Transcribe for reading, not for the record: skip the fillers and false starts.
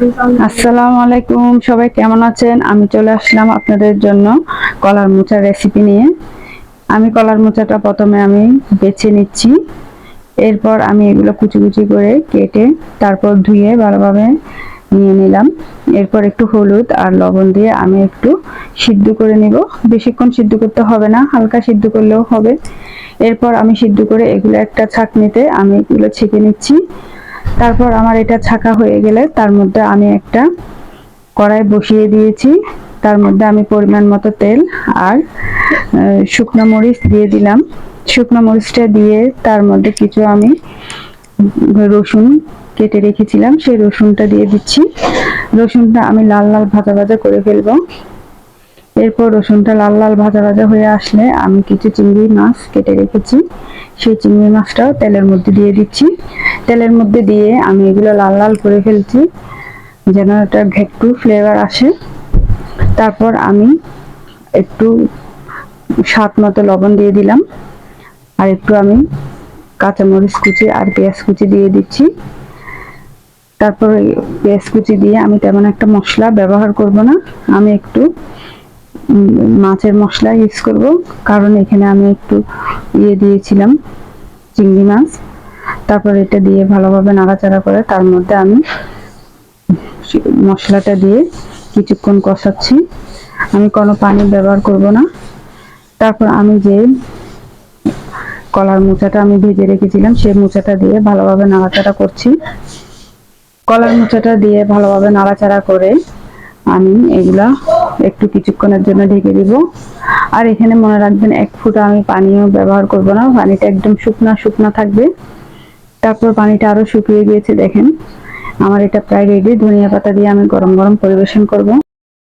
আসসালামু আলাইকুম, সবাই কেমন আছেন? আমি চলে আসলাম আপনাদের জন্য কলার মোচার রেসিপি নিয়ে। আমি কলার মোচাটা প্রথমে আমি বেছে নিচ্ছি। এরপর আমি এগুলো কুচি কুচি করে কেটে তারপর ধুয়ে ভালোভাবে নিয়ে নিলাম। এরপর একটু হলুদ আর লবণ দিয়ে আমি একটু সিদ্ধ করে নিব। বেশিক্ষণ সিদ্ধ করতে হবে না, হালকা সিদ্ধ করলেও হবে। এরপর আমি সিদ্ধ করে এগুলো একটা ছাঁকনিতে আমি এগুলো ছেঁকে নিচ্ছি। তারপর আমার এটা ছাঁকা হয়ে গেলে তার মধ্যে আমি একটা কড়াই বসিয়ে দিয়েছি। তার মধ্যে আমি পরিমাণ মতো তেল আর শুকনো মরিচ দিয়ে দিলাম। শুকনো মরিচটা দিয়ে তার মধ্যে কিছু আমি রসুন কেটে রেখেছিলাম, সেই রসুনটা দিয়ে দিচ্ছি। রসুনটা আমি লাল লাল ভাজা ভাজা করে ফেলবো। এরপর রসুনটা লাল লাল ভাজা ভাজা হয়ে আসলে আমি কিছু চিংড়ি মাছ কেটে রেখেছি, সেই চিংড়ি মাছটাও তেলের মধ্যে দিয়ে দিচ্ছি। তেলের মধ্যে দিয়ে আমি এগুলো লাল লাল করে ফেলছি যেন এটা একটু ফ্লেভার আসে। তারপর আমি একটু স্বাদ মতো লবণ দিয়ে দিলাম, আর একটু আমি কাঁচামরিচ কুচি আর পেঁয়াজ কুচি দিয়ে দিচ্ছি। তারপর পেঁয়াজ কুচি দিয়ে আমি তেমন একটা মশলা ব্যবহার করব না, আমি একটু মাছের মশলা ইউজ করব, কারণ এখানে আমি একটু দিয়েছিলাম চিংড়ি মাছ। তারপর এটা দিয়ে ভালোভাবে নাড়াচাড়া করে তার মধ্যে আমি মশলাটা দিয়ে কিছুক্ষণ কষাচ্ছি। আমি কোনো পানি ব্যবহার করব না। তারপর আমি যে কলার মোচাটা আমি ভেজে রেখেছিলাম সেই মোচাটা দিয়ে ভালোভাবে নাড়াচাড়া করছি। কলার মোচাটা দিয়ে ভালোভাবে নাড়াচাড়া করে আমি এগুলা একটু কিছুক্ষণের জন্য ঢেকে দিব। আর এখানে মনে রাখবেন, এক ফোঁটা আমি পানিও ব্যবহার করব না, পানিটা একদম শুকনা শুকনা থাকবে। তারপর পানিটা আরো শুকিয়ে গিয়েছে, দেখেন আমার এটা প্রায় রেডি। ধনিয়া পাতা দিয়ে আমি গরম গরম পরিবেশন করব।